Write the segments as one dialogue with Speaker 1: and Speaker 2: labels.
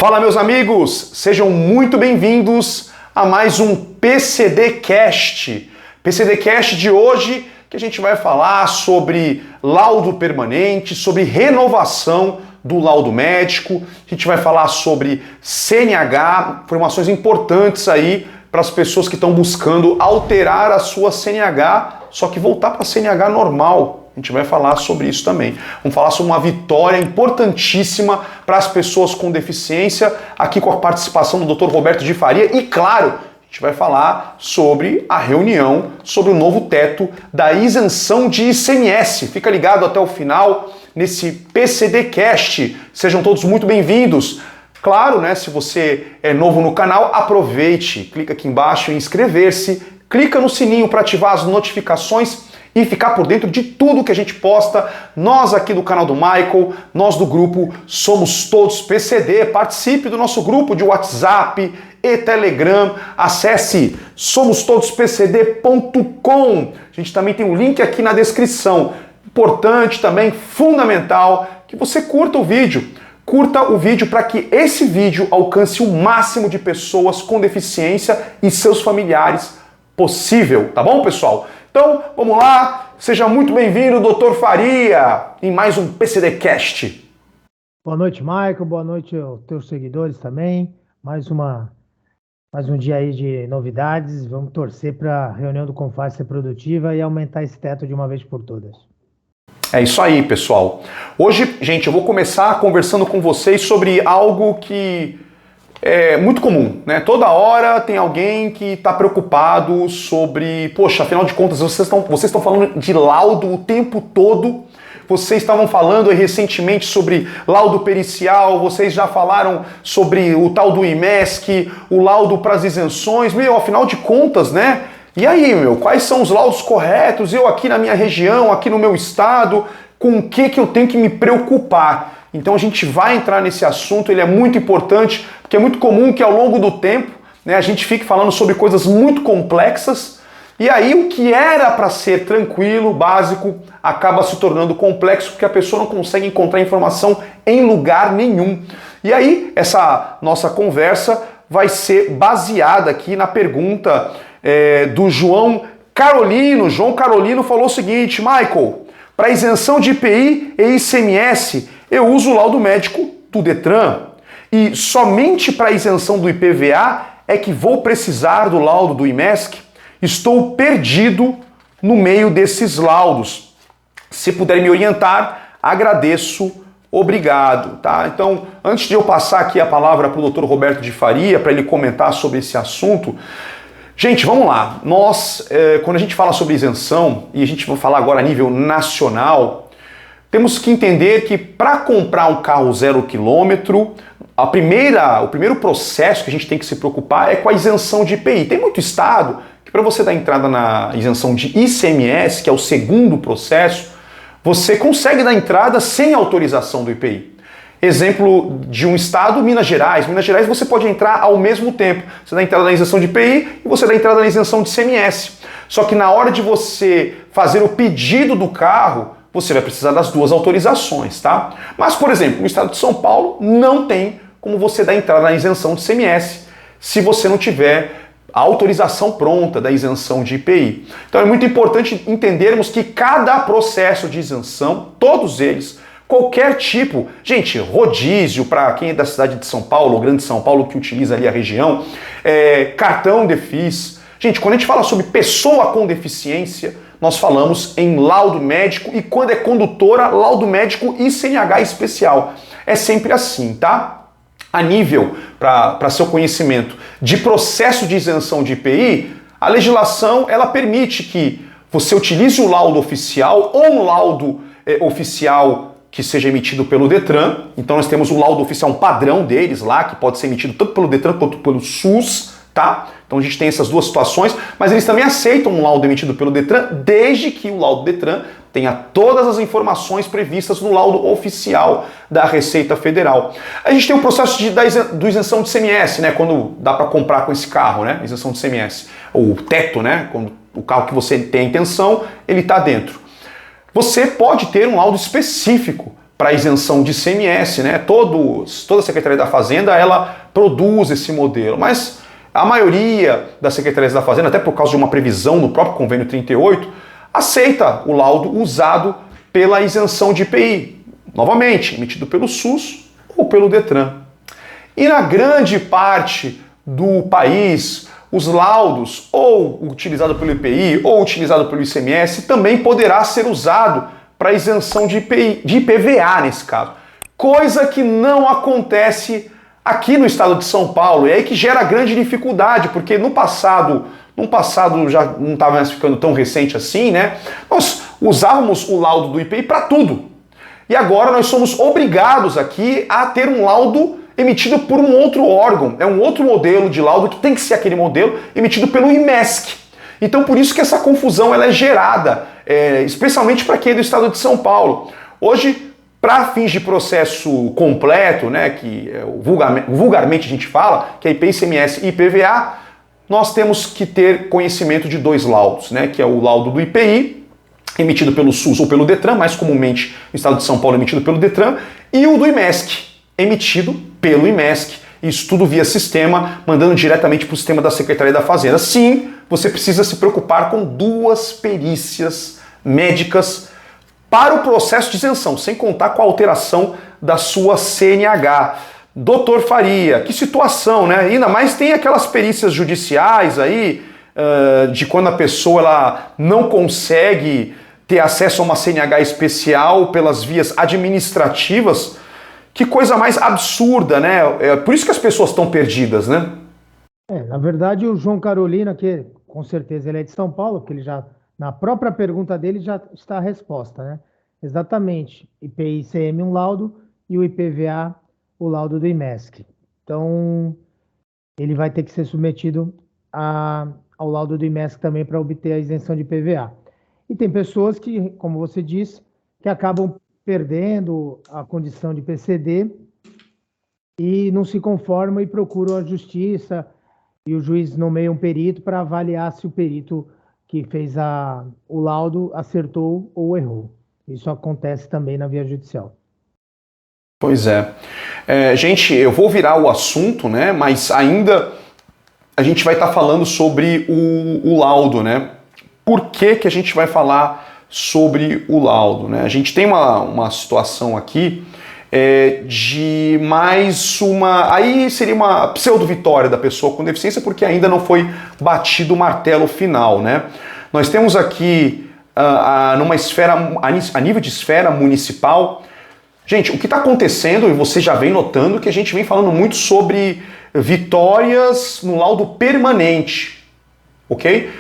Speaker 1: Fala, meus amigos, sejam muito bem-vindos a mais um PCD Cast. PCD Cast de hoje, que a gente vai falar sobre laudo permanente, sobre renovação do laudo médico, a gente vai falar sobre CNH, informações importantes aí para as pessoas que estão buscando alterar a sua CNH, só que voltar para a CNH normal. A gente vai falar sobre isso também. Vamos falar sobre uma vitória importantíssima para as pessoas com deficiência, aqui com a participação do Dr. Roberto de Faria. E claro, a gente vai falar sobre a reunião, sobre o novo teto da isenção de ICMS. Fica ligado até o final nesse PCD Cast. Sejam todos muito bem-vindos. Claro, né, se você é novo no canal, aproveite, clica aqui embaixo em inscrever-se, clica no sininho para ativar as notificações e ficar por dentro de tudo que a gente posta. Nós aqui do canal do Michael, nós do grupo Somos Todos PCD, participe do nosso grupo de WhatsApp e Telegram, acesse somostodospcd.com. A gente também tem um link aqui na descrição. Importante também, fundamental, que você curta o vídeo. Curta o vídeo para que esse vídeo alcance o máximo de pessoas com deficiência e seus familiares possível, tá bom, pessoal? Então, vamos lá, seja muito bem-vindo, Dr. Faria, em mais um PCD Cast.
Speaker 2: Boa noite, Michael, boa noite aos teus seguidores também, mais um dia aí de novidades, vamos torcer para a reunião do CONFAS ser produtiva e aumentar esse teto de uma vez por todas.
Speaker 1: É isso aí, pessoal. Hoje, gente, eu vou começar conversando com vocês sobre algo que é muito comum, né? Toda hora tem alguém que está preocupado sobre, poxa, afinal de contas, vocês estão falando de laudo o tempo todo. Vocês estavam falando recentemente sobre laudo pericial, vocês já falaram sobre o tal do IMESC, o laudo para as isenções. Meu, afinal de contas, né? E aí, quais são os laudos corretos? Eu aqui na minha região, aqui no meu estado, com o que eu tenho que me preocupar? Então a gente vai entrar nesse assunto, ele é muito importante, porque é muito comum que ao longo do tempo, né, a gente fique falando sobre coisas muito complexas, e aí o que era para ser tranquilo, básico, acaba se tornando complexo, porque a pessoa não consegue encontrar informação em lugar nenhum. E aí essa nossa conversa vai ser baseada aqui na pergunta do João Carolino. João Carolino falou o seguinte: Michael, para isenção de IPI e ICMS, eu uso o laudo médico do Detran e somente para isenção do IPVA é que vou precisar do laudo do IMESC? Estou perdido no meio desses laudos. Se puder me orientar, agradeço, obrigado. Tá? Então, antes de eu passar aqui a palavra para o Dr. Roberto de Faria, para ele comentar sobre esse assunto, gente, vamos lá. Nós, quando a gente fala sobre isenção, e a gente vai falar agora a nível nacional, temos que entender que para comprar um carro 0 quilômetro, o primeiro processo que a gente tem que se preocupar é com a isenção de IPI. Tem muito estado que para você dar entrada na isenção de ICMS, que é o segundo processo, você consegue dar entrada sem autorização do IPI. Exemplo de um estado, Minas Gerais. Minas Gerais você pode entrar ao mesmo tempo. Você dá entrada na isenção de IPI e você dá entrada na isenção de ICMS. Só que na hora de você fazer o pedido do carro, você vai precisar das duas autorizações, tá? Mas, por exemplo, no estado de São Paulo não tem como você dar entrada na isenção de ICMS se você não tiver a autorização pronta da isenção de IPI. Então é muito importante entendermos que cada processo de isenção, todos eles, qualquer tipo, gente, rodízio para quem é da cidade de São Paulo, ou Grande São Paulo, que utiliza ali a região, cartão Defis. Gente, quando a gente fala sobre pessoa com deficiência, nós falamos em laudo médico e quando é condutora, laudo médico e CNH especial. É sempre assim, tá? A nível, para seu conhecimento, de processo de isenção de IPI, a legislação ela permite que você utilize o laudo oficial ou um laudo oficial que seja emitido pelo Detran. Então nós temos o laudo oficial, um padrão deles lá, que pode ser emitido tanto pelo Detran quanto pelo SUS, tá? Então a gente tem essas duas situações, mas eles também aceitam um laudo emitido pelo Detran, desde que o laudo Detran tenha todas as informações previstas no laudo oficial da Receita Federal. A gente tem o processo do isenção de ICMS, né? Quando dá para comprar com esse carro, né? Isenção de ICMS. O teto, né? Quando o carro que você tem a intenção, ele está dentro. Você pode ter um laudo específico para isenção de ICMS, né? Toda a Secretaria da Fazenda, ela produz esse modelo, mas a maioria das secretarias da Fazenda, até por causa de uma previsão no próprio convênio 38, aceita o laudo usado pela isenção de IPI, novamente, emitido pelo SUS ou pelo Detran. E na grande parte do país, os laudos, ou utilizado pelo IPI, ou utilizado pelo ICMS, também poderá ser usado para isenção de IPVA nesse caso. Coisa que não acontece aqui no estado de São Paulo, e aí que gera grande dificuldade, porque no passado já não estava mais ficando tão recente assim, né? Nós usávamos o laudo do IPI para tudo. E agora nós somos obrigados aqui a ter um laudo emitido por um outro órgão. É um outro modelo de laudo que tem que ser aquele modelo emitido pelo IMESC. Então por isso que essa confusão ela é gerada, especialmente para quem é do estado de São Paulo. Hoje, para fins de processo completo, né, que vulgarmente a gente fala, que é IPI, ICMS e IPVA, nós temos que ter conhecimento de dois laudos, né, que é o laudo do IPI, emitido pelo SUS ou pelo Detran, mais comumente no estado de São Paulo emitido pelo Detran, e o do IMESC, emitido pelo IMESC, isso tudo via sistema, mandando diretamente para o sistema da Secretaria da Fazenda. Sim, você precisa se preocupar com duas perícias médicas para o processo de isenção, sem contar com a alteração da sua CNH. Doutor Faria, que situação, né? Ainda mais tem aquelas perícias judiciais aí, de quando a pessoa ela não consegue ter acesso a uma CNH especial pelas vias administrativas. Que coisa mais absurda, né? É por isso que as pessoas estão perdidas, né?
Speaker 2: Na verdade, o João Carolina, que com certeza ele é de São Paulo, porque ele já, na própria pergunta dele, já está a resposta, né? Exatamente. IPI e ICM, um laudo, e o IPVA, o laudo do IMESC. Então, ele vai ter que ser submetido ao laudo do IMESC também para obter a isenção de IPVA. E tem pessoas que, como você disse, que acabam perdendo a condição de PCD e não se conformam e procuram a justiça e o juiz nomeia um perito para avaliar se o perito que fez o laudo acertou ou errou. Isso acontece também na via judicial.
Speaker 1: Pois é. Gente, eu vou virar o assunto, né? Mas ainda a gente vai estar falando sobre o laudo, né? Por que a gente vai falar sobre o laudo, né? A gente tem uma situação aqui de mais uma... Aí seria uma pseudo-vitória da pessoa com deficiência, porque ainda não foi batido o martelo final, né? Nós temos aqui, numa esfera, a nível de esfera municipal, gente, o que está acontecendo, e você já vem notando, que a gente vem falando muito sobre vitórias no laudo permanente, ok?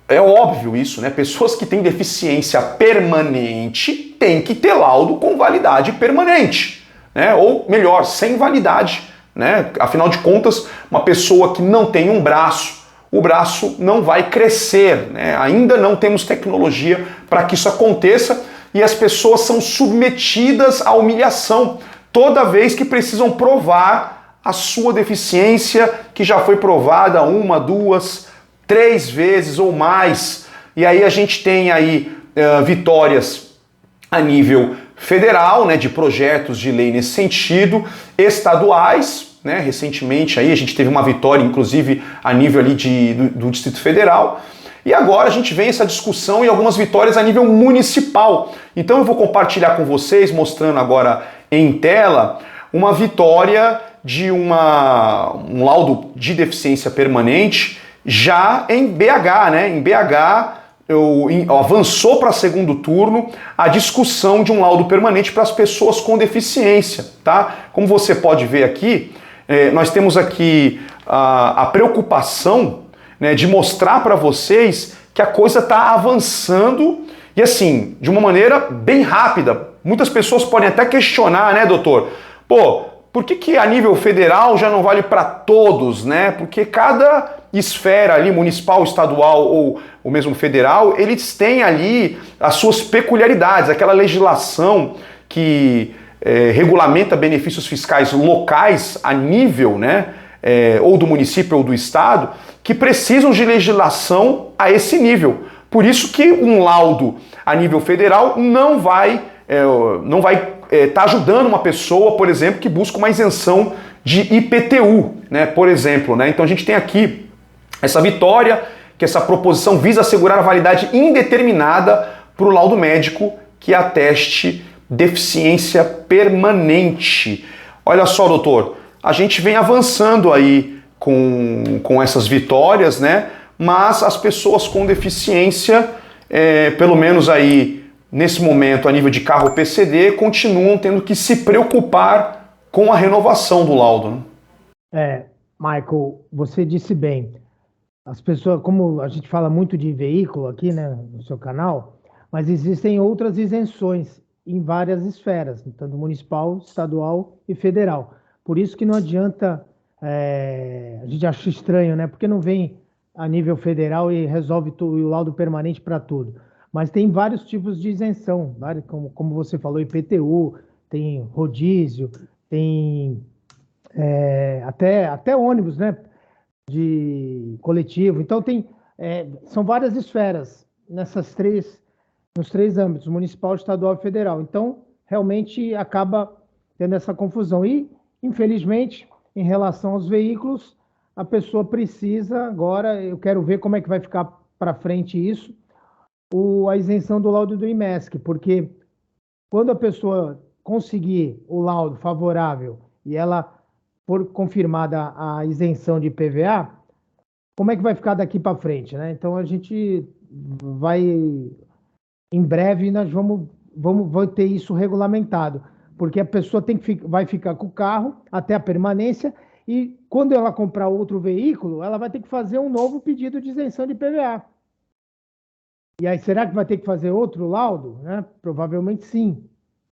Speaker 1: É óbvio isso, né? Pessoas que têm deficiência permanente têm que ter laudo com validade permanente, né? Ou melhor, sem validade, né? Afinal de contas, uma pessoa que não tem um braço, o braço não vai crescer, né? Ainda não temos tecnologia para que isso aconteça e as pessoas são submetidas à humilhação toda vez que precisam provar a sua deficiência, que já foi provada 1, 2, 3 vezes ou mais. E aí a gente tem aí vitórias a nível federal, né, de projetos de lei nesse sentido, estaduais, né, recentemente aí a gente teve uma vitória, inclusive, a nível ali do Distrito Federal, e agora a gente vem essa discussão e algumas vitórias a nível municipal. Então eu vou compartilhar com vocês, mostrando agora em tela, uma vitória de um laudo de deficiência permanente já em BH, né? Em BH avançou para segundo turno a discussão de um laudo permanente para as pessoas com deficiência, tá? Como você pode ver aqui, nós temos aqui a preocupação, né, de mostrar para vocês que a coisa está avançando e assim, de uma maneira bem rápida. Muitas pessoas podem até questionar, né, doutor? Pô, por que a nível federal já não vale para todos, né? Porque cada esfera ali, municipal, estadual ou mesmo federal, eles têm ali as suas peculiaridades, aquela legislação que regulamenta benefícios fiscais locais a nível, né, ou do município ou do estado, que precisam de legislação a esse nível. Por isso que um laudo a nível federal não vai tá ajudando uma pessoa, por exemplo, que busca uma isenção de IPTU, né, por exemplo, né? Então a gente tem aqui essa vitória, que essa proposição visa assegurar a validade indeterminada para o laudo médico que ateste deficiência permanente. Olha só, doutor, a gente vem avançando aí com essas vitórias, né? Mas as pessoas com deficiência, pelo menos aí nesse momento a nível de carro PCD, continuam tendo que se preocupar com a renovação do laudo, né?
Speaker 2: Michael, você disse bem. As pessoas, como a gente fala muito de veículo aqui, né, no seu canal, mas existem outras isenções em várias esferas, tanto municipal, estadual e federal. Por isso que não adianta, a gente acha estranho, né? Porque não vem a nível federal e resolve o laudo permanente para tudo. Mas tem vários tipos de isenção, como você falou, IPTU, tem rodízio, tem até ônibus, né? De coletivo. Então são várias esferas nos três âmbitos, municipal, estadual e federal. Então, realmente acaba tendo essa confusão. E, infelizmente, em relação aos veículos, a pessoa precisa agora, eu quero ver como é que vai ficar para frente isso, a isenção do laudo do IMESC, porque quando a pessoa conseguir o laudo favorável e ela for confirmada a isenção de IPVA, como é que vai ficar daqui para frente, né? Então a gente vai, em breve, nós vamos ter isso regulamentado, porque a pessoa vai ficar com o carro até a permanência e quando ela comprar outro veículo, ela vai ter que fazer um novo pedido de isenção de IPVA. E aí, será que vai ter que fazer outro laudo? Né? Provavelmente sim.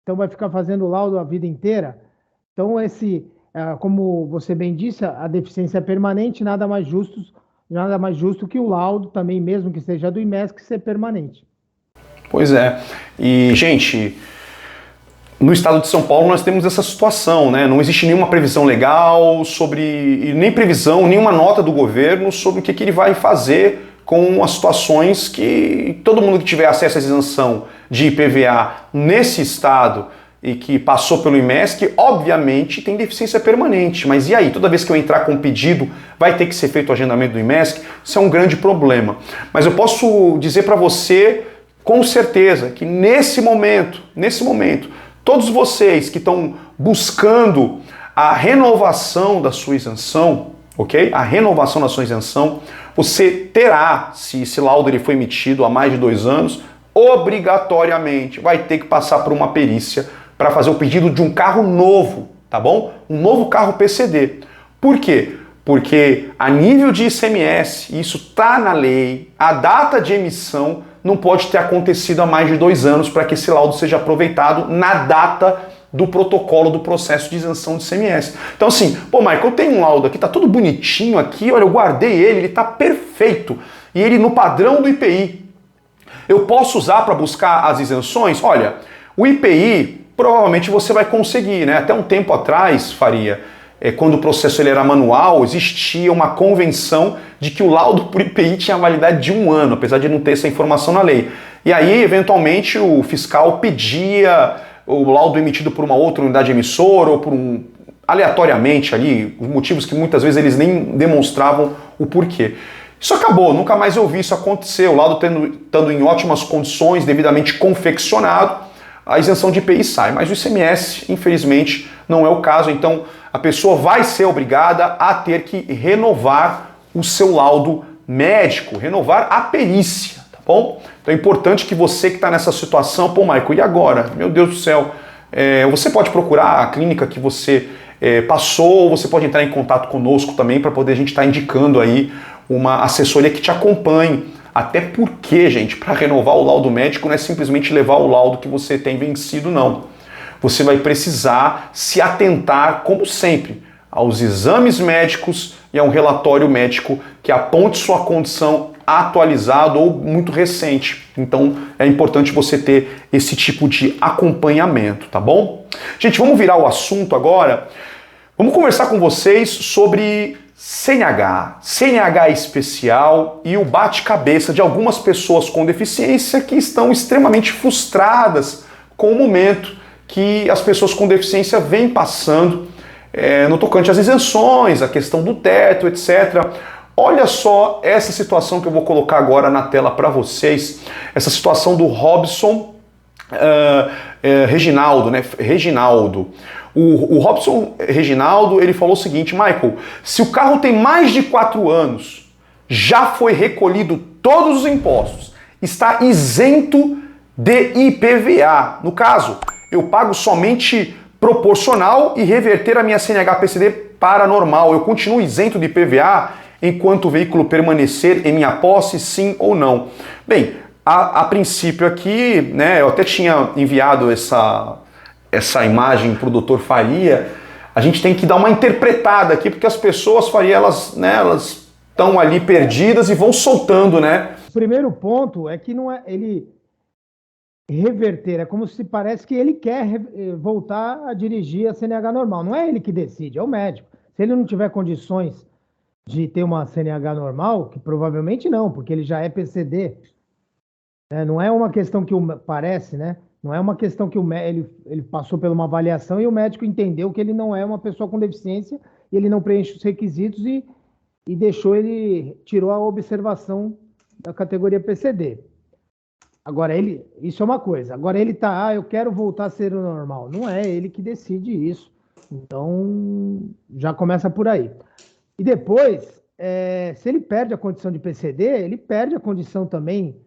Speaker 2: Então vai ficar fazendo laudo a vida inteira. Então como você bem disse, a deficiência é permanente, nada mais justo que o laudo também, mesmo que seja do IMESC, ser permanente.
Speaker 1: Pois é. E, gente, no estado de São Paulo nós temos essa situação, né? Não existe nenhuma previsão legal nenhuma nota do governo sobre o que ele vai fazer com as situações que todo mundo que tiver acesso à isenção de IPVA nesse estado e que passou pelo IMESC, obviamente tem deficiência permanente. Mas e aí? Toda vez que eu entrar com um pedido, vai ter que ser feito o agendamento do IMESC? Isso é um grande problema. Mas eu posso dizer para você, com certeza, que nesse momento, todos vocês que estão buscando a renovação da sua isenção, ok? A renovação da sua isenção, você terá, se esse laudo ele foi emitido há mais de 2 anos, obrigatoriamente vai ter que passar por uma perícia para fazer o pedido de um carro novo, tá bom? Um novo carro PCD. Por quê? Porque a nível de ICMS, isso está na lei, a data de emissão não pode ter acontecido há mais de 2 anos para que esse laudo seja aproveitado na data do protocolo do processo de isenção de ICMS. Então assim, Michael, eu tenho um laudo aqui, tá tudo bonitinho aqui, olha, eu guardei ele tá perfeito, e ele no padrão do IPI. Eu posso usar para buscar as isenções? Olha, o IPI provavelmente você vai conseguir, né? Até um tempo atrás, Faria, quando o processo ele era manual, existia uma convenção de que o laudo por IPI tinha validade de 1 ano, apesar de não ter essa informação na lei. E aí, eventualmente, o fiscal pedia o laudo emitido por uma outra unidade emissora ou por aleatoriamente ali, os motivos que muitas vezes eles nem demonstravam o porquê. Isso acabou, nunca mais eu vi isso acontecer, o laudo estando em ótimas condições, devidamente confeccionado, a isenção de IPI sai, mas o ICMS, infelizmente, não é o caso, então a pessoa vai ser obrigada a ter que renovar o seu laudo médico, renovar a perícia, tá bom? Então é importante que você que está nessa situação, Michael, e agora? Meu Deus do céu, você pode procurar a clínica que você passou, ou você pode entrar em contato conosco também para poder a gente estar indicando aí uma assessoria que te acompanhe. Até porque, gente, para renovar o laudo médico não é simplesmente levar o laudo que você tem vencido, não. Você vai precisar se atentar, como sempre, aos exames médicos e a um relatório médico que aponte sua condição atualizada ou muito recente. Então é importante você ter esse tipo de acompanhamento, tá bom? Gente, vamos virar o assunto agora. Vamos conversar com vocês sobre CNH especial e o bate-cabeça de algumas pessoas com deficiência que estão extremamente frustradas com o momento que as pessoas com deficiência vêm passando no tocante às isenções, a questão do teto, etc. Olha só essa situação que eu vou colocar agora na tela para vocês, essa situação do Robson Reginaldo, né? Reginaldo. O Robson Reginaldo, ele falou o seguinte: Michael, se o carro tem mais de 4 anos, já foi recolhido todos os impostos, está isento de IPVA. No caso, eu pago somente proporcional e reverter a minha CNH-PCD para normal. Eu continuo isento de IPVA enquanto o veículo permanecer em minha posse, sim ou não? Bem, a princípio aqui, né, eu até tinha enviado essa imagem para o Dr. Faria. A gente tem que dar uma interpretada aqui, porque as pessoas, Faria, elas estão ali perdidas e vão soltando, né?
Speaker 2: O primeiro ponto é que não é ele reverter, é como se parece que ele quer voltar a dirigir a CNH normal. Não é ele que decide, é o médico. Se ele não tiver condições de ter uma CNH normal, que provavelmente não, porque ele já é PCD, né? Não é uma questão que parece, né? Não é uma questão que ele passou por uma avaliação e o médico entendeu que ele não é uma pessoa com deficiência e ele não preenche os requisitos e tirou a observação da categoria PCD. Agora, isso é uma coisa. Agora ele eu quero voltar a ser o normal. Não é ele que decide isso. Então, já começa por aí. E depois, se ele perde a condição de PCD, ele perde a condição também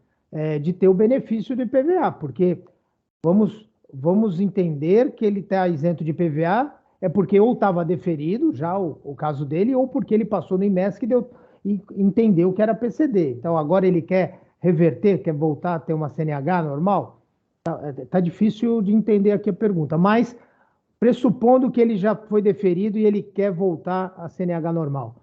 Speaker 2: de ter o benefício do IPVA, porque vamos entender que ele está isento de IPVA é porque ou estava deferido já o caso dele, ou porque ele passou no IMESC e entendeu que era PCD. Então, agora ele quer reverter, quer voltar a ter uma CNH normal? Tá difícil de entender aqui a pergunta, mas pressupondo que ele já foi deferido e ele quer voltar a CNH normal.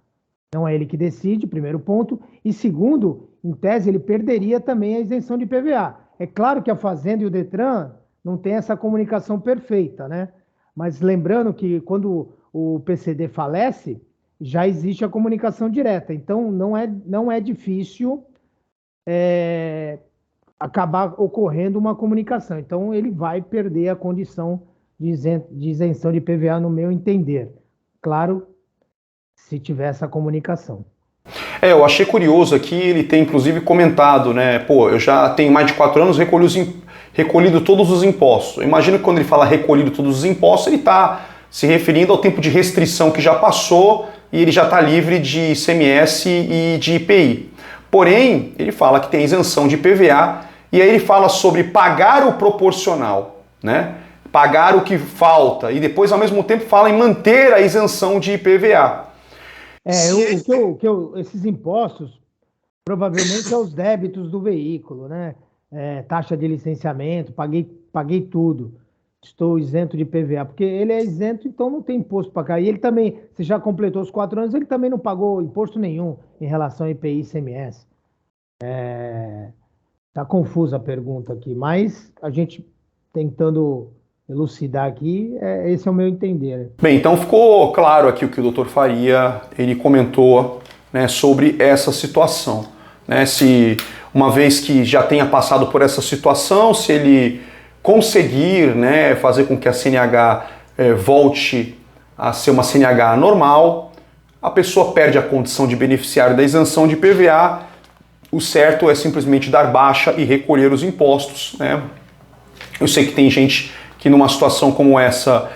Speaker 2: Não é ele que decide, primeiro ponto. E segundo, em tese, ele perderia também a isenção de IPVA. É claro que a Fazenda e o Detran não têm essa comunicação perfeita, né? Mas lembrando que quando o PCD falece, já existe a comunicação direta. Então, não é difícil acabar ocorrendo uma comunicação. Então, ele vai perder a condição de isenção de IPVA, no meu entender. Claro, se tiver essa comunicação.
Speaker 1: Eu achei curioso aqui, ele tem inclusive comentado, né? Pô, eu já tenho mais de 4 anos recolhido todos os impostos. Eu imagino que quando ele fala recolhido todos os impostos, ele está se referindo ao tempo de restrição que já passou e ele já está livre de ICMS e de IPI. Porém, ele fala que tem isenção de IPVA e aí ele fala sobre pagar o proporcional, né? Pagar o que falta e depois, ao mesmo tempo, fala em manter a isenção de IPVA.
Speaker 2: Esses impostos provavelmente são os débitos do veículo, né? Taxa de licenciamento, paguei tudo, estou isento de IPVA, porque ele é isento, então não tem imposto para cá. E ele também, se já completou os 4 anos, ele também não pagou imposto nenhum em relação a IPI e ICMS. Tá confusa a pergunta aqui, mas a gente tentando elucidar aqui, esse é o meu entender.
Speaker 1: Bem, então ficou claro aqui o que o Dr. Faria ele comentou, né, sobre essa situação, né? Se uma vez que já tenha passado por essa situação, se ele conseguir, né, fazer com que a CNH volte a ser uma CNH normal, a pessoa perde a condição de beneficiário da isenção de IPVA. O certo é simplesmente dar baixa e recolher os impostos, né? Eu sei que tem gente que numa situação como essa,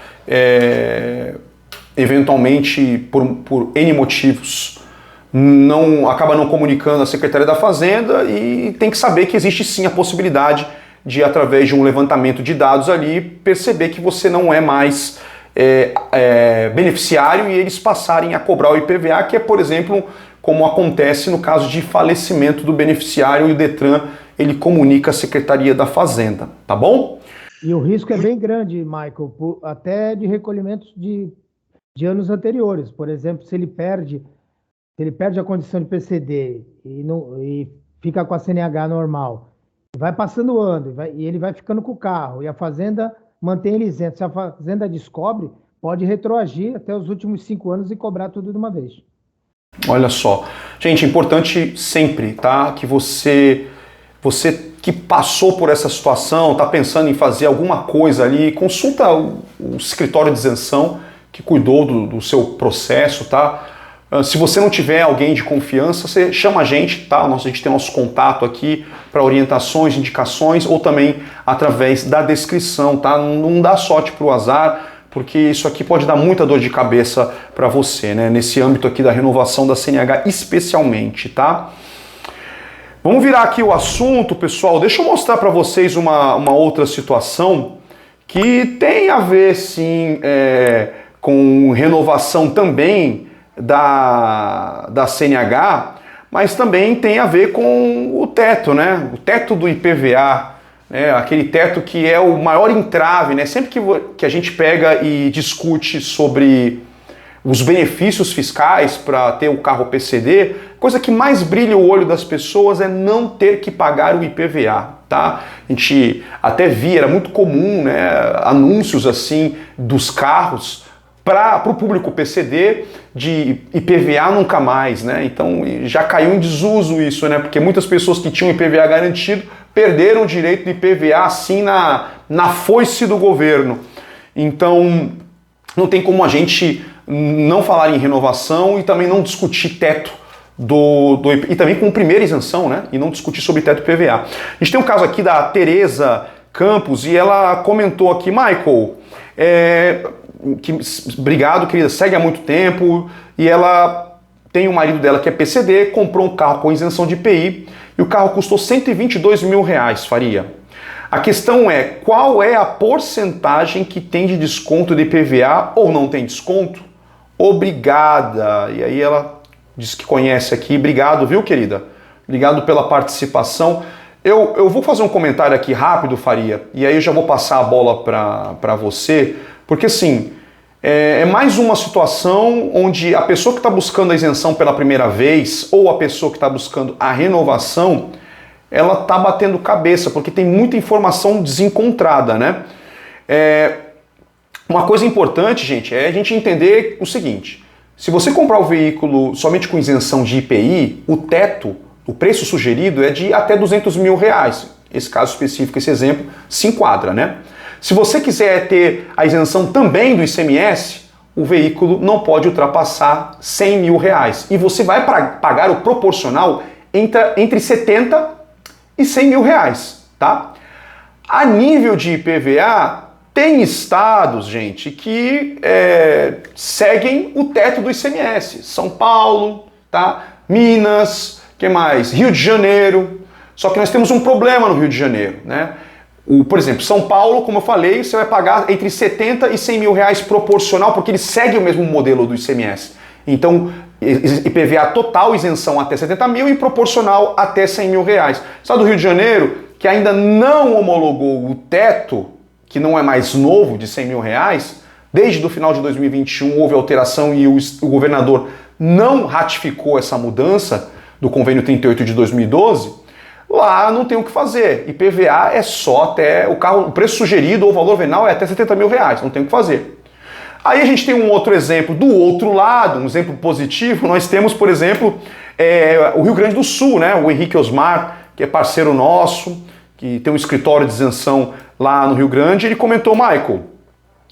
Speaker 1: eventualmente, por N motivos, acaba não comunicando a Secretaria da Fazenda e tem que saber que existe sim a possibilidade de, através de um levantamento de dados ali, perceber que você não é mais beneficiário e eles passarem a cobrar o IPVA, que é, por exemplo, como acontece no caso de falecimento do beneficiário e o Detran, ele comunica a Secretaria da Fazenda, tá bom?
Speaker 2: E o risco é bem grande, Michael, até de recolhimentos de anos anteriores. Por exemplo, se ele perde a condição de PCD e fica com a CNH normal, vai passando o ano e ele vai ficando com o carro e a Fazenda mantém ele isento. Se a Fazenda descobre, pode retroagir até os últimos 5 anos e cobrar tudo de uma vez. Olha
Speaker 1: só. Gente, importante sempre, tá? Que você que passou por essa situação, está pensando em fazer alguma coisa ali, consulta o escritório de isenção que cuidou do seu processo, tá? Se você não tiver alguém de confiança, você chama a gente, tá? A gente tem nosso contato aqui para orientações, indicações ou também através da descrição, tá? Não dá sorte pro azar, porque isso aqui pode dar muita dor de cabeça para você, né? Nesse âmbito aqui da renovação da CNH especialmente, tá? Vamos virar aqui o assunto, pessoal. Deixa eu mostrar para vocês uma outra situação que tem a ver, sim, com renovação também da CNH, mas também tem a ver com o teto, né? O teto do IPVA, né? Aquele teto que é o maior entrave, né? Sempre que a gente pega e discute sobre os benefícios fiscais para ter o carro PCD, coisa que mais brilha o olho das pessoas é não ter que pagar o IPVA, tá? A gente até via, era muito comum, né, anúncios assim dos carros para o público PCD de IPVA nunca mais, né? Então já caiu em desuso isso, né? Porque muitas pessoas que tinham IPVA garantido perderam o direito do IPVA assim na foice do governo. Então não tem como a gente não falar em renovação e também não discutir teto e também com primeira isenção, né? E não discutir sobre teto IPVA. A gente tem um caso aqui da Tereza Campos e ela comentou aqui, Michael, obrigado, querida, segue há muito tempo e ela tem um marido dela que é PCD, comprou um carro com isenção de IPI e o carro custou R$122 mil, Faria. A questão é, qual é a porcentagem que tem de desconto de IPVA ou não tem desconto? Obrigada. E aí ela diz que conhece aqui. Obrigado, viu, querida? Obrigado pela participação. Eu vou fazer um comentário aqui rápido, Faria, e aí eu já vou passar a bola para você, porque assim, é mais uma situação onde a pessoa que está buscando a isenção pela primeira vez ou a pessoa que está buscando a renovação, ela está batendo cabeça, porque tem muita informação desencontrada, né? Uma coisa importante, gente, é a gente entender o seguinte: se você comprar o veículo somente com isenção de IPI, o teto, o preço sugerido é de até R$200 mil. Esse caso específico, esse exemplo, se enquadra, né? Se você quiser ter a isenção também do ICMS, o veículo não pode ultrapassar R$100 mil. E você vai pagar o proporcional entre 70 e R$100 mil, tá? A nível de IPVA, tem estados, gente, que seguem o teto do ICMS. São Paulo, tá? Minas, que mais? Rio de Janeiro. Só que nós temos um problema no Rio de Janeiro, né? Por exemplo, São Paulo, como eu falei, você vai pagar entre 70 e R$100 mil proporcional, porque ele segue o mesmo modelo do ICMS. Então, IPVA total, isenção até 70 mil e proporcional até R$100 mil. Estado do Rio de Janeiro, que ainda não homologou o teto, que não é mais novo, de R$100 mil, desde o final de 2021 houve alteração e o governador não ratificou essa mudança do convênio 38 de 2012, lá não tem o que fazer. IPVA é só até o preço sugerido ou o valor venal é até R$70 mil, não tem o que fazer. Aí a gente tem um outro exemplo do outro lado, um exemplo positivo. Nós temos, por exemplo, o Rio Grande do Sul, né? O Henrique Osmar, que é parceiro nosso, que tem um escritório de isenção lá no Rio Grande, ele comentou, Michael,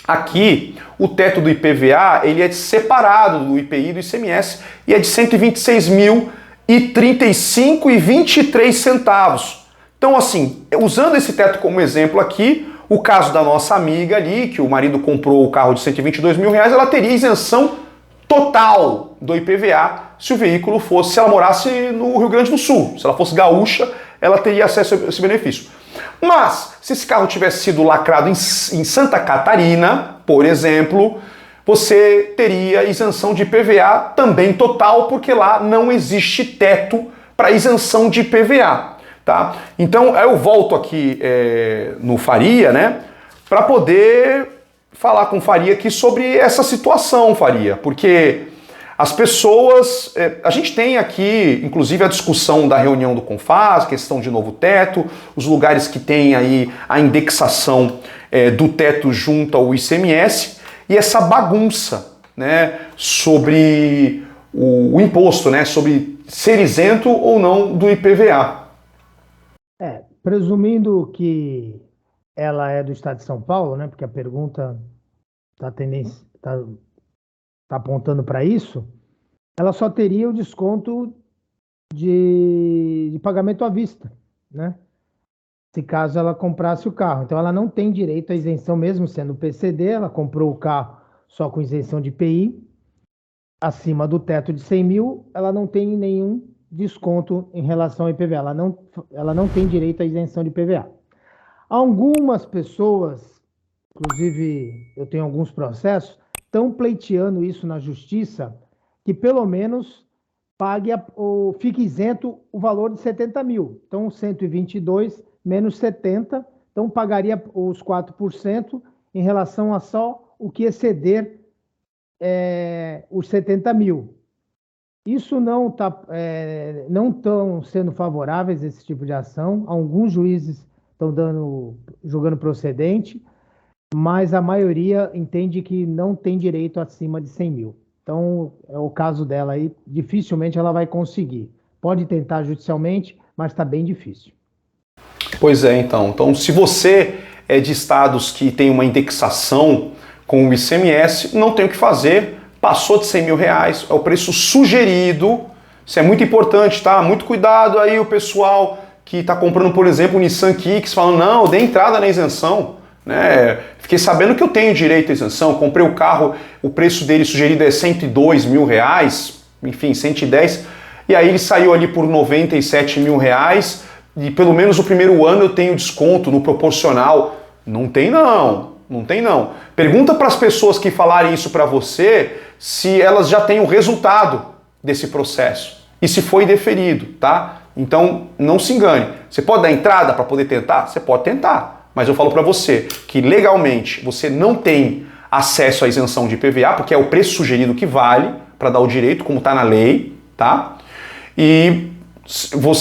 Speaker 1: aqui o teto do IPVA ele é separado do IPI e do ICMS e é de R$126.035,23. Então, assim, usando esse teto como exemplo aqui, o caso da nossa amiga ali, que o marido comprou o carro de R$122 mil, ela teria isenção total do IPVA se o veículo fosse, se ela morasse no Rio Grande do Sul. Se ela fosse gaúcha, ela teria acesso a esse benefício. Mas, se esse carro tivesse sido lacrado em Santa Catarina, por exemplo, você teria isenção de IPVA também total, porque lá não existe teto para isenção de IPVA. Tá? Então eu volto aqui no Faria, né, para poder falar com o Faria aqui sobre essa situação, Faria, porque as pessoas, a gente tem aqui, inclusive a discussão da reunião do CONFAZ, questão de novo teto, os lugares que tem aí a indexação do teto junto ao ICMS e essa bagunça, né, sobre o imposto, né, sobre ser isento ou não do IPVA.
Speaker 2: Presumindo que ela é do estado de São Paulo, né? Porque a pergunta tá apontando para isso, ela só teria o desconto de pagamento à vista, né? Se caso ela comprasse o carro. Então ela não tem direito à isenção, mesmo sendo PCD, ela comprou o carro só com isenção de IPI, acima do teto de 100 mil, ela não tem nenhum desconto em relação ao IPVA, ela não tem direito à isenção de IPVA. Algumas pessoas, inclusive eu tenho alguns processos, estão pleiteando isso na justiça, que pelo menos pague ou fique isento o valor de 70 mil. Então, 122 menos 70, então pagaria os 4% em relação a só o que exceder os 70 mil. Isso não estão sendo favoráveis a esse tipo de ação. Alguns juízes estão julgando procedente, mas a maioria entende que não tem direito acima de 100 mil. Então, é o caso dela aí, dificilmente ela vai conseguir. Pode tentar judicialmente, mas está bem difícil.
Speaker 1: Pois é, então. Então, se você é de estados que tem uma indexação com o ICMS, não tem o que fazer, passou de 100 mil reais, é o preço sugerido. Isso é muito importante, tá? Muito cuidado aí o pessoal que está comprando, por exemplo, o Nissan Kicks, falando, não, eu dei entrada na isenção, né? Fiquei sabendo que eu tenho direito à isenção, comprei o carro, o preço dele sugerido é 102 mil reais, enfim, 110, e aí ele saiu ali por 97 mil reais, e pelo menos o primeiro ano eu tenho desconto no proporcional. Não tem não, não tem não. Pergunta para as pessoas que falarem isso para você se elas já têm o resultado desse processo e se foi deferido, tá? Então não se engane. Você pode dar entrada para poder tentar? Você pode tentar, mas eu falo para você que legalmente você não tem acesso à isenção de IPVA, porque é o preço sugerido que vale para dar o direito, como está na lei, tá? E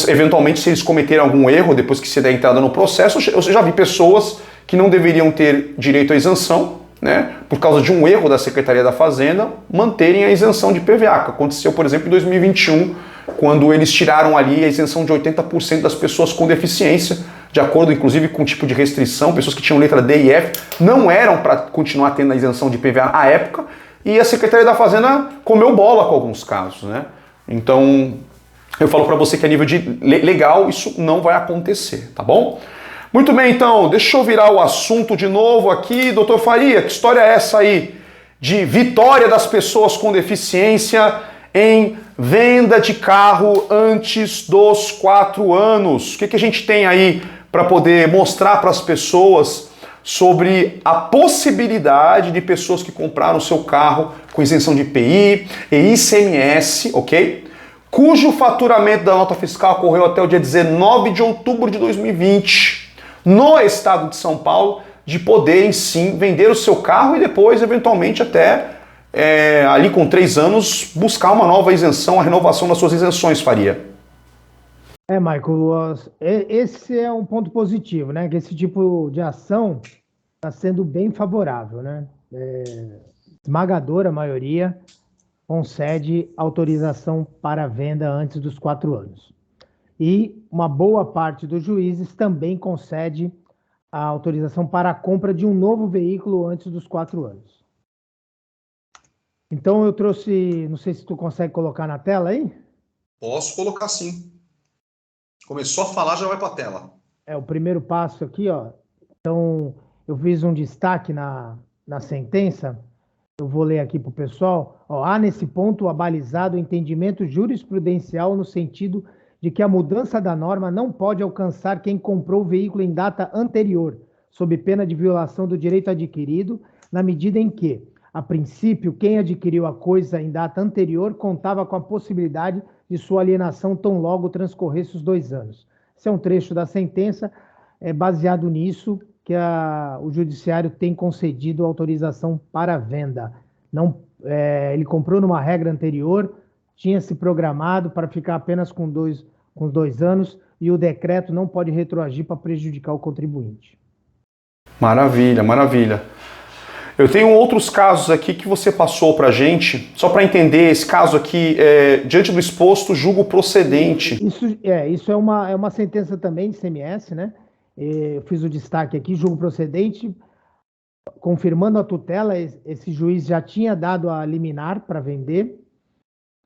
Speaker 1: eventualmente, se eles cometerem algum erro depois que você der entrada no processo, eu já vi pessoas que não deveriam ter direito à isenção, né, por causa de um erro da Secretaria da Fazenda, manterem a isenção de IPVA, que aconteceu, por exemplo, em 2021, quando eles tiraram ali a isenção de 80% das pessoas com deficiência, de acordo, inclusive, com o tipo de restrição, pessoas que tinham letra D e F não eram para continuar tendo a isenção de IPVA à época, e a Secretaria da Fazenda comeu bola com alguns casos, né? Então, eu falo para você que a nível de legal isso não vai acontecer, tá bom? Muito bem, então, deixa eu virar o assunto de novo aqui. Doutor Faria, que história é essa aí de vitória das pessoas com deficiência em venda de carro antes dos 4 anos? O que a gente tem aí para poder mostrar para as pessoas sobre a possibilidade de pessoas que compraram o seu carro com isenção de IPI e ICMS, ok? Cujo faturamento da nota fiscal ocorreu até o dia 19 de outubro de 2020, no estado de São Paulo, de poderem sim vender o seu carro e depois, eventualmente, até ali com 3 anos, buscar uma nova isenção, a renovação das suas isenções, Faria.
Speaker 2: Michael, esse é um ponto positivo, né? Que esse tipo de ação está sendo bem favorável, né? Esmagadora maioria concede autorização para venda antes dos 4 anos. E uma boa parte dos juízes também concede a autorização para a compra de um novo veículo antes dos 4 anos. Então eu trouxe, não sei se tu consegue colocar na tela aí?
Speaker 1: Posso colocar sim. Começou a falar, já vai para a tela.
Speaker 2: O primeiro passo aqui, ó. Então eu fiz um destaque na sentença. Eu vou ler aqui para o pessoal. Há nesse ponto abalizado o entendimento jurisprudencial no sentido de que a mudança da norma não pode alcançar quem comprou o veículo em data anterior, sob pena de violação do direito adquirido, na medida em que, a princípio, quem adquiriu a coisa em data anterior contava com a possibilidade de sua alienação tão logo transcorresse os 2 anos. Esse é um trecho da sentença, baseado nisso que o judiciário tem concedido autorização para venda. Ele comprou numa regra anterior, tinha se programado para ficar apenas com 2 anos e o decreto não pode retroagir para prejudicar o contribuinte.
Speaker 1: Maravilha, maravilha. Eu tenho outros casos aqui que você passou para a gente, só para entender esse caso aqui, diante do exposto, julgo procedente.
Speaker 2: Isso é uma sentença também de CMS, né? Eu fiz o destaque aqui, julgo procedente, confirmando a tutela, esse juiz já tinha dado a liminar para vender,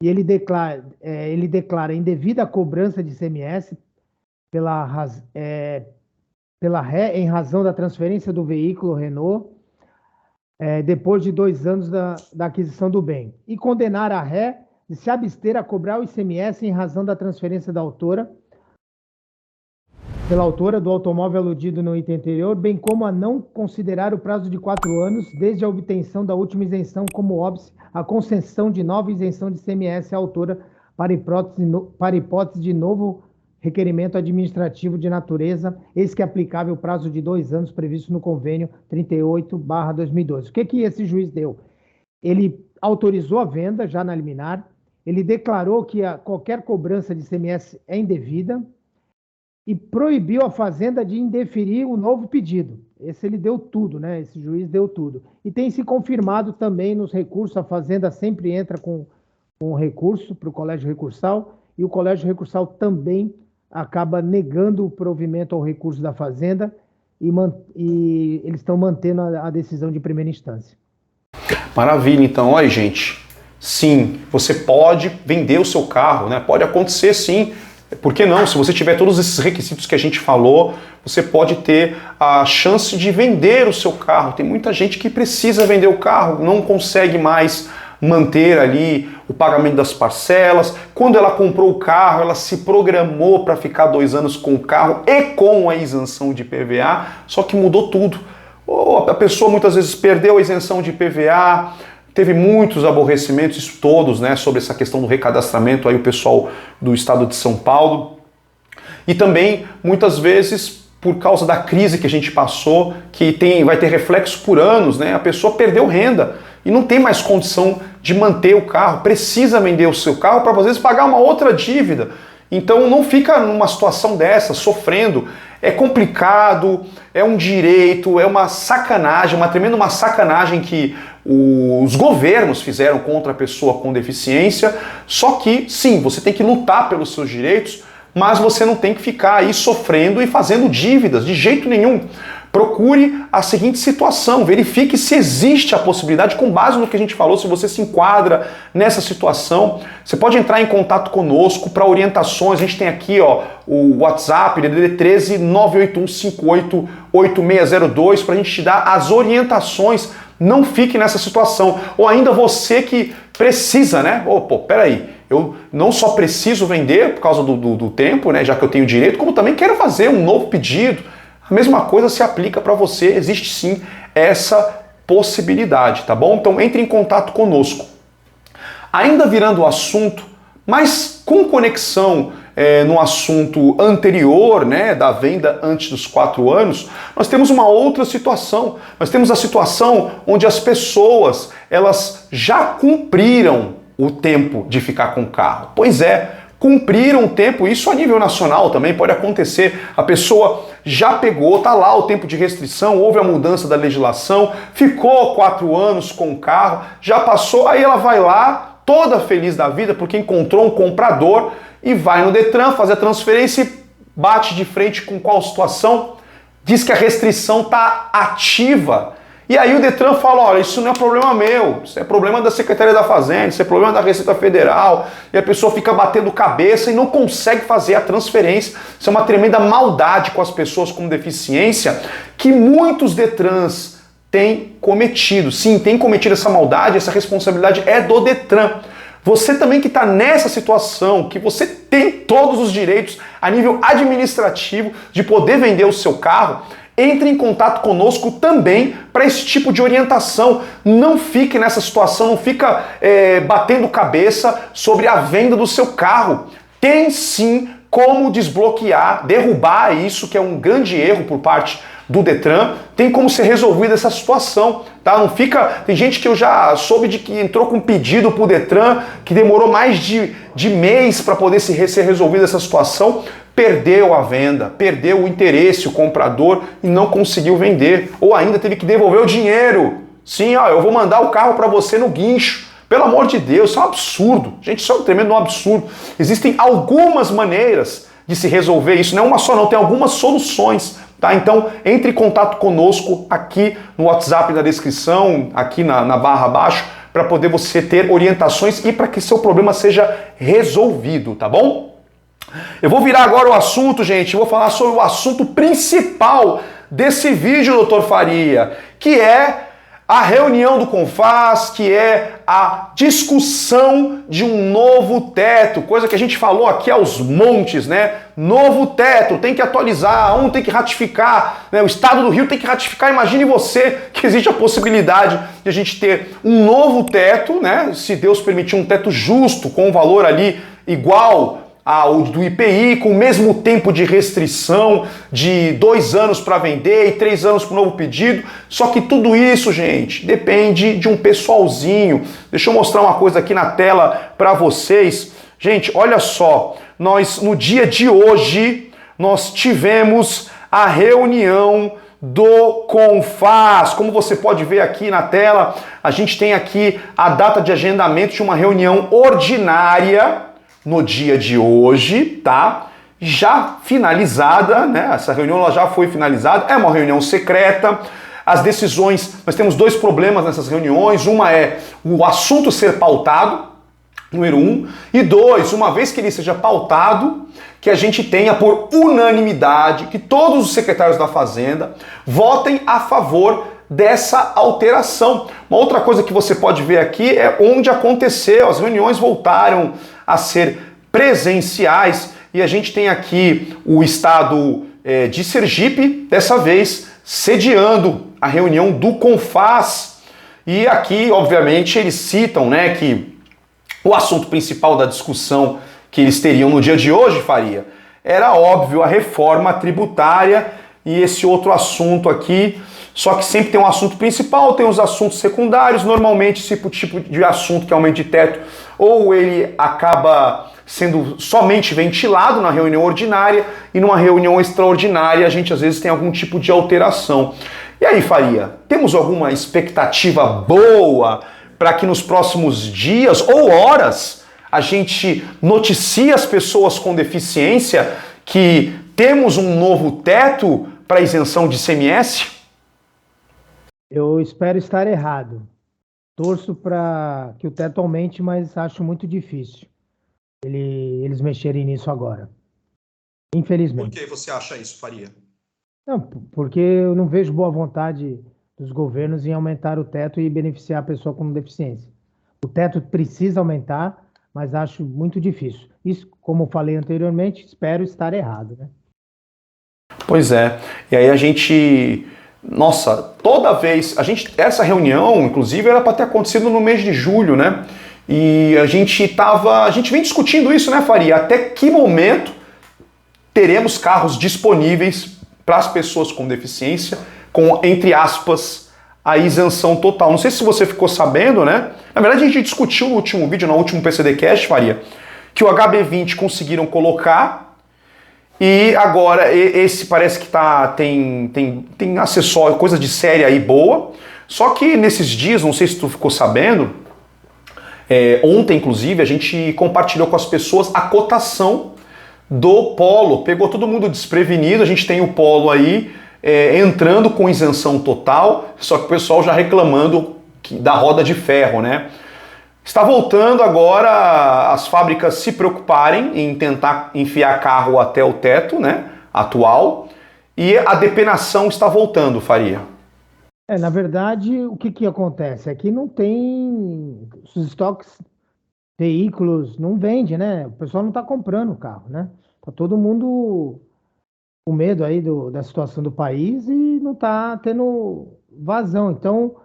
Speaker 2: e ele declara indevida a cobrança de ICMS pela ré em razão da transferência do veículo Renault, depois de 2 anos da aquisição do bem, e condenar a ré de se abster a cobrar o ICMS em razão da transferência pela autora do automóvel aludido no item anterior, bem como a não considerar o prazo de 4 anos desde a obtenção da última isenção como óbice a concessão de nova isenção de ICMS à autora para hipótese de novo requerimento administrativo de natureza, eis que é aplicável o prazo de 2 anos previsto no convênio 38/2012. O que esse juiz deu? Ele autorizou a venda já na liminar, ele declarou que qualquer cobrança de ICMS é indevida, e proibiu a Fazenda de indeferir o novo pedido. Ele deu tudo, né? Esse juiz deu tudo. E tem se confirmado também nos recursos, a Fazenda sempre entra com recurso para o Colégio Recursal, e o Colégio Recursal também acaba negando o provimento ao recurso da Fazenda, e eles estão mantendo a decisão de primeira instância.
Speaker 1: Maravilha, então, olha, gente, sim, você pode vender o seu carro, né? Pode acontecer, sim. Por que não? Se você tiver todos esses requisitos que a gente falou, você pode ter a chance de vender o seu carro. Tem muita gente que precisa vender o carro, não consegue mais manter ali o pagamento das parcelas. Quando ela comprou o carro, ela se programou para ficar 2 anos com o carro e com a isenção de IPVA, só que mudou tudo. A pessoa muitas vezes perdeu a isenção de IPVA, teve muitos aborrecimentos, isso todos, né, sobre essa questão do recadastramento, aí o pessoal do estado de São Paulo. E também, muitas vezes, por causa da crise que a gente passou, que vai ter reflexo por anos, né, a pessoa perdeu renda e não tem mais condição de manter o carro, precisa vender o seu carro para, às vezes, pagar uma outra dívida. Então não fica numa situação dessa, sofrendo. É complicado, é um direito, é uma sacanagem, uma tremenda sacanagem que os governos fizeram contra a pessoa com deficiência. Só que, sim, você tem que lutar pelos seus direitos, mas você não tem que ficar aí sofrendo e fazendo dívidas, de jeito nenhum. Procure a seguinte situação, verifique se existe a possibilidade, com base no que a gente falou, se você se enquadra nessa situação. Você pode entrar em contato conosco para orientações. A gente tem aqui o WhatsApp, DDD 13 981 588602, para a gente te dar as orientações. Não fique nessa situação. Ou ainda você que precisa, né? Peraí, eu não só preciso vender por causa do tempo, né, já que eu tenho direito, como também quero fazer um novo pedido. A mesma coisa se aplica para você, existe sim essa possibilidade, tá bom? Então entre em contato conosco. Ainda virando o assunto, mas com conexão no assunto anterior, né, da venda antes dos 4 anos, nós temos uma outra situação. Nós temos a situação onde as pessoas, elas já cumpriram o tempo de ficar com o carro. Pois é, cumpriram o tempo, isso a nível nacional também pode acontecer. A pessoa já pegou, tá lá o tempo de restrição, houve a mudança da legislação, ficou 4 anos com o carro, já passou, aí ela vai lá, toda feliz da vida, porque encontrou um comprador e vai no Detran fazer a transferência e bate de frente com qual situação? Diz que a restrição tá ativa. E aí o Detran fala, olha, isso não é problema meu, isso é problema da Secretaria da Fazenda, isso é problema da Receita Federal, e a pessoa fica batendo cabeça e não consegue fazer a transferência. Isso é uma tremenda maldade com as pessoas com deficiência, que muitos Detrans têm cometido. Sim, tem cometido essa maldade, essa responsabilidade é do Detran. Você também que está nessa situação, que você tem todos os direitos a nível administrativo de poder vender o seu carro, entre em contato conosco também para esse tipo de orientação. Não fique nessa situação, não fica batendo cabeça sobre a venda do seu carro. Tem sim como desbloquear, derrubar isso, que é um grande erro por parte do Detran. Tem como ser resolvida essa situação, tá? Não fica... Tem gente que eu já soube de que entrou com pedido pro Detran, que demorou mais de mês para poder ser resolvida essa situação, perdeu a venda, perdeu o interesse, o comprador, e não conseguiu vender, ou ainda teve que devolver o dinheiro. Sim, ó, eu vou mandar o carro para você no guincho. Pelo amor de Deus, isso é um absurdo. Gente, isso é um tremendo absurdo. Existem algumas maneiras de se resolver isso, não é uma só não, tem algumas soluções, tá? Então, entre em contato conosco aqui no WhatsApp na descrição, aqui na barra abaixo, para poder você ter orientações e para que seu problema seja resolvido, tá bom? Eu vou virar agora o assunto, gente, eu vou falar sobre o assunto principal desse vídeo, doutor Faria, que é a reunião do CONFAZ, que é a discussão de um novo teto, coisa que a gente falou aqui aos montes, né? Novo teto, tem que atualizar, tem que ratificar, né? O Estado do Rio tem que ratificar. Imagine você que existe a possibilidade de a gente ter um novo teto, né? Se Deus permitir, um teto justo, com um valor ali igual ao do IPI, com o mesmo tempo de restrição de 2 anos para vender e 3 anos para o novo pedido. Só que tudo isso, gente, depende de um pessoalzinho. Deixa eu mostrar uma coisa aqui na tela para vocês. Gente, olha só, no dia de hoje, nós tivemos a reunião do CONFAZ. Como você pode ver aqui na tela, a gente tem aqui a data de agendamento de uma reunião ordinária no dia de hoje, tá? Já finalizada, né? Essa reunião ela já foi finalizada, é uma reunião secreta. As decisões, nós temos 2 problemas nessas reuniões. Uma é o assunto ser pautado, número 1, e 2, uma vez que ele seja pautado, que a gente tenha por unanimidade, que todos os secretários da Fazenda votem a favor dessa alteração. Uma outra coisa que você pode ver aqui é onde aconteceu, as reuniões voltaram a ser presenciais e a gente tem aqui o estado de Sergipe, dessa vez sediando a reunião do CONFAZ. E aqui, obviamente, eles citam, né, que o assunto principal da discussão que eles teriam no dia de hoje, Faria, era óbvio a reforma tributária e esse outro assunto aqui. Só que sempre tem um assunto principal, tem os assuntos secundários. Normalmente esse tipo de assunto que é aumento de teto, ou ele acaba sendo somente ventilado na reunião ordinária, e numa reunião extraordinária a gente às vezes tem algum tipo de alteração. E aí, Faria, temos alguma expectativa boa para que nos próximos dias ou horas a gente noticie as pessoas com deficiência que temos um novo teto para isenção de ICMS?
Speaker 2: Eu espero estar errado. Torço para que o teto aumente, mas acho muito difícil eles mexerem nisso agora. Infelizmente.
Speaker 1: Por que você acha isso, Faria?
Speaker 2: Não, porque eu não vejo boa vontade dos governos em aumentar o teto e beneficiar a pessoa com deficiência. O teto precisa aumentar, mas acho muito difícil. Isso, como falei anteriormente, espero estar errado, né?
Speaker 1: Pois é. E aí a gente... Nossa, toda vez... essa reunião, inclusive, era para ter acontecido no mês de julho, né? E a gente vem discutindo isso, né, Faria? Até que momento teremos carros disponíveis para as pessoas com deficiência, com, entre aspas, a isenção total. Não sei se você ficou sabendo, né? Na verdade, a gente discutiu no último vídeo, no último PCDcast, Faria, que o HB20 conseguiram colocar e agora esse parece que tem acessório, coisa de série aí boa. Só que nesses dias, não sei se tu ficou sabendo, ontem, inclusive, a gente compartilhou com as pessoas a cotação do Polo. Pegou todo mundo desprevenido, a gente tem o Polo aí entrando com isenção total, só que o pessoal já reclamando da roda de ferro, né? Está voltando agora as fábricas se preocuparem em tentar enfiar carro até o teto, né, atual, e a depenação está voltando, Faria.
Speaker 2: Na verdade, o que acontece? Aqui não tem os estoques, veículos, não vende, né? O pessoal não está comprando o carro, né? Tá todo mundo com medo aí da situação do país e não está tendo vazão. Então,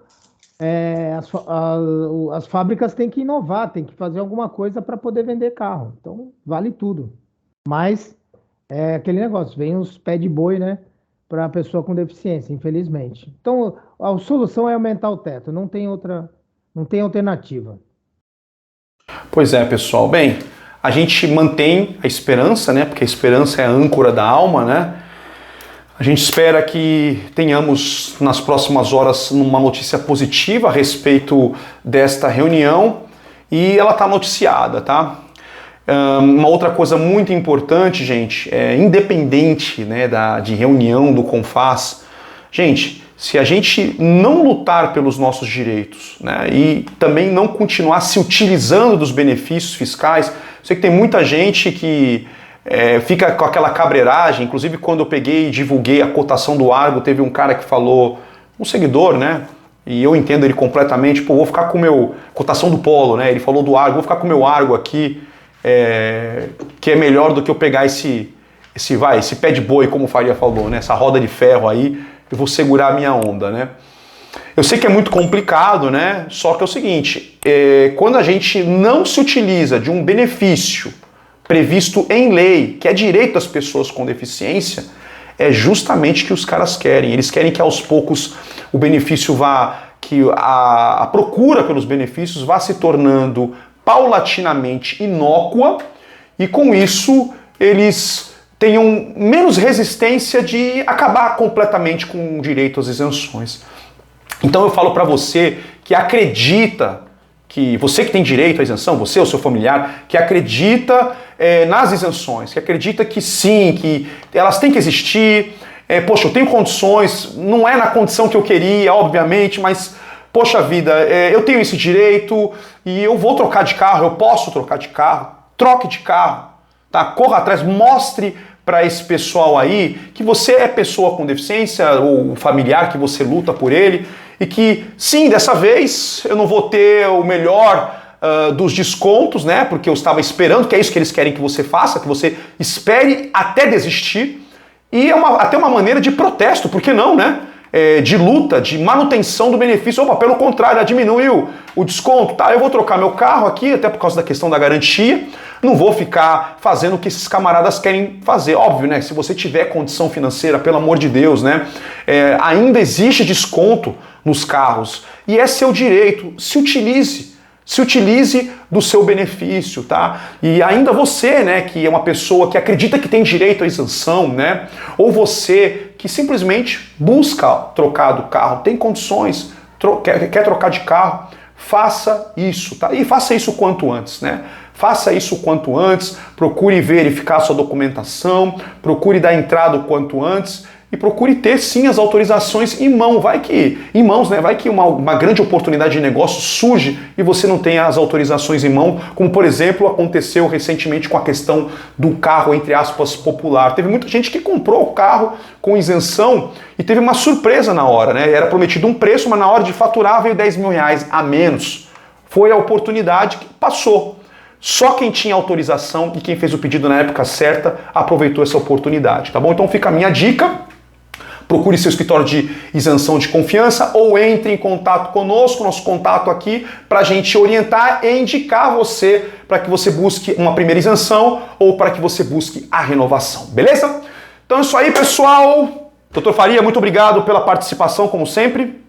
Speaker 2: as fábricas têm que inovar, têm que fazer alguma coisa para poder vender carro. Então, vale tudo. Mas é aquele negócio, vem os pé de boi, né? Para a pessoa com deficiência, infelizmente. Então, a solução é aumentar o teto, não tem alternativa.
Speaker 1: Pois é, pessoal. Bem, a gente mantém a esperança, né? Porque a esperança é a âncora da alma, né? A gente espera que tenhamos nas próximas horas uma notícia positiva a respeito desta reunião e ela está noticiada, tá? Uma outra coisa muito importante, gente, independente, né, de reunião do CONFAZ, gente, se a gente não lutar pelos nossos direitos, né, e também não continuar se utilizando dos benefícios fiscais, eu sei que tem muita gente que fica com aquela cabreiragem. Inclusive, quando eu peguei e divulguei a cotação do Argo, teve um cara que falou, um seguidor, né? E eu entendo ele completamente, pô, vou ficar com o meu... Cotação do Polo, né? Ele falou do Argo, vou ficar com o meu Argo aqui, que é melhor do que eu pegar esse pé de boi, como o Faria falou, né? Essa roda de ferro aí, eu vou segurar a minha onda, né? Eu sei que é muito complicado, né? Só que é o seguinte, quando a gente não se utiliza de um benefício previsto em lei, que é direito das pessoas com deficiência, é justamente o que os caras querem. Eles querem que aos poucos o benefício que a procura pelos benefícios vá se tornando paulatinamente inócua e com isso eles tenham menos resistência de acabar completamente com o direito às isenções. Então eu falo para você que acredita que você que tem direito à isenção, você ou seu familiar, que acredita nas isenções, que acredita que sim, que elas têm que existir, poxa, eu tenho condições, não é na condição que eu queria, obviamente, mas, poxa vida, eu tenho esse direito e eu vou trocar de carro, eu posso trocar de carro, troque de carro, tá? Corra atrás, mostre para esse pessoal aí que você é pessoa com deficiência ou familiar, que você luta por ele, e que, sim, dessa vez eu não vou ter o melhor dos descontos, né? Porque eu estava esperando, que é isso que eles querem que você faça, que você espere até desistir. E é até uma maneira de protesto, por que não, né? De luta, de manutenção do benefício. Opa, pelo contrário, diminuiu o desconto, tá? Eu vou trocar meu carro aqui, até por causa da questão da garantia. Não vou ficar fazendo o que esses camaradas querem fazer. Óbvio, né? Se você tiver condição financeira, pelo amor de Deus, né? Ainda existe desconto nos carros. E é seu direito. Se utilize. Se utilize do seu benefício, tá? E ainda você, né, que é uma pessoa que acredita que tem direito à isenção, né? Ou você que simplesmente busca trocar do carro, tem condições, quer trocar de carro, faça isso, tá? E faça isso o quanto antes, né? Faça isso o quanto antes, procure verificar sua documentação, procure dar entrada o quanto antes e procure ter sim as autorizações em mãos, né? Vai que uma grande oportunidade de negócio surge e você não tem as autorizações em mão, como por exemplo aconteceu recentemente com a questão do carro, entre aspas, popular. Teve muita gente que comprou o carro com isenção e teve uma surpresa na hora, né? Era prometido um preço, mas na hora de faturar veio R$10 mil a menos. Foi a oportunidade que passou. Só quem tinha autorização e quem fez o pedido na época certa aproveitou essa oportunidade, tá bom? Então fica a minha dica. Procure seu escritório de isenção de confiança ou entre em contato conosco, nosso contato aqui, para a gente orientar e indicar você para que você busque uma primeira isenção ou para que você busque a renovação, beleza? Então é isso aí, pessoal. Doutor Faria, muito obrigado pela participação, como sempre.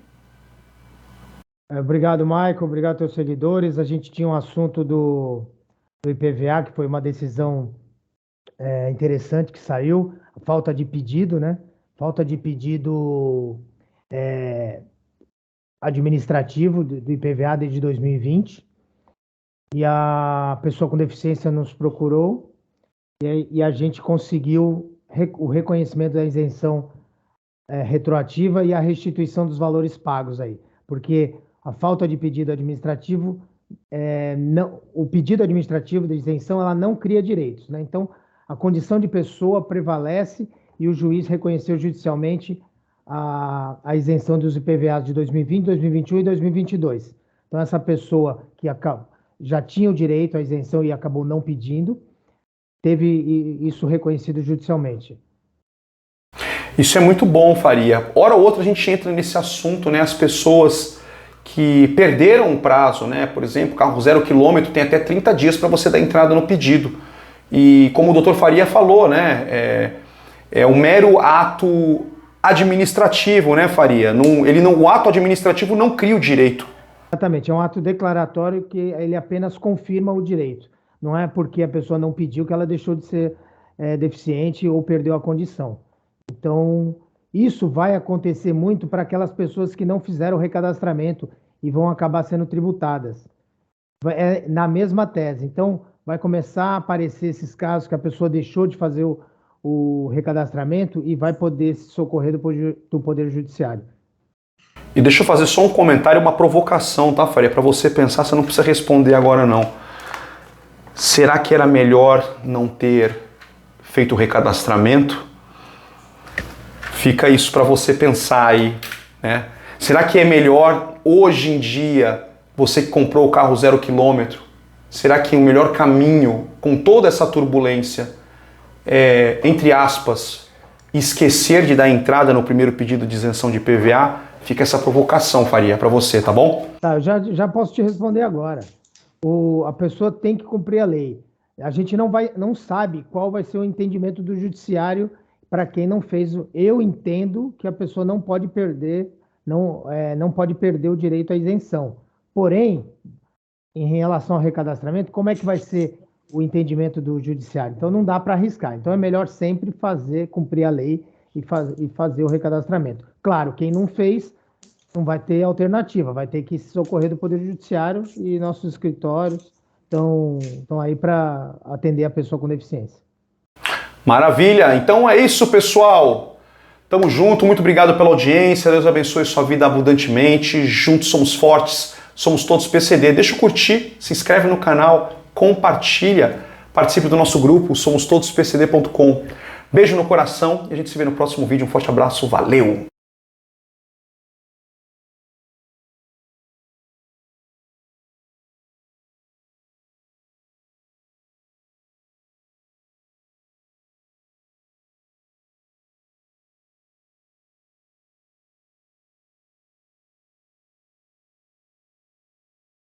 Speaker 2: Obrigado, Michael. Obrigado aos teus seguidores. A gente tinha um assunto do IPVA, que foi uma decisão interessante que saiu, a falta de pedido, né? Falta de pedido administrativo do IPVA desde 2020. E a pessoa com deficiência nos procurou e a gente conseguiu o reconhecimento da isenção retroativa e a restituição dos valores pagos aí. Porque a falta de pedido administrativo, o pedido administrativo de isenção, ela não cria direitos, né? Então, a condição de pessoa prevalece e o juiz reconheceu judicialmente a isenção dos IPVAs de 2020, 2021 e 2022. Então, essa pessoa que já tinha o direito à isenção e acabou não pedindo, teve isso reconhecido judicialmente.
Speaker 1: Isso é muito bom, Faria. Hora ou outra a gente entra nesse assunto, né? As pessoas que perderam o prazo, né? Por exemplo, carro 0 km tem até 30 dias para você dar entrada no pedido. E como o Dr. Faria falou, né? É um mero ato administrativo, né, Faria? O ato administrativo não cria o direito.
Speaker 2: Exatamente, é um ato declaratório que ele apenas confirma o direito. Não é porque a pessoa não pediu que ela deixou de ser deficiente ou perdeu a condição. Então, isso vai acontecer muito para aquelas pessoas que não fizeram o recadastramento e vão acabar sendo tributadas. É na mesma tese. Então, vai começar a aparecer esses casos que a pessoa deixou de fazer o recadastramento e vai poder se socorrer do Poder Judiciário.
Speaker 1: E deixa eu fazer só um comentário, uma provocação, tá, Faria? Para você pensar, você não precisa responder agora não. Será que era melhor não ter feito o recadastramento? Fica isso para você pensar aí, né? Será que é melhor hoje em dia, você que comprou o carro 0 km, será que o melhor caminho com toda essa turbulência é, entre aspas, esquecer de dar entrada no primeiro pedido de isenção de IPVA? Fica essa provocação, Faria, para você, tá bom?
Speaker 2: Tá, eu já posso te responder agora. A pessoa tem que cumprir a lei. A gente não sabe qual vai ser o entendimento do judiciário para quem não fez. Eu entendo que a pessoa não pode perder, não pode perder o direito à isenção. Porém, em relação ao recadastramento, como é que vai ser o entendimento do judiciário? Então não dá para arriscar. Então é melhor sempre cumprir a lei e fazer o recadastramento. Claro, quem não fez não vai ter alternativa, vai ter que se socorrer do Poder Judiciário e nossos escritórios estão aí para atender a pessoa com deficiência.
Speaker 1: Maravilha! Então é isso, pessoal! Tamo junto, muito obrigado pela audiência, Deus abençoe sua vida abundantemente, juntos somos fortes, somos todos PCD. Deixa eu curtir, se inscreve no canal, compartilha, participe do nosso grupo, somostodosPCD.com. Beijo no coração e a gente se vê no próximo vídeo. Um forte abraço, valeu!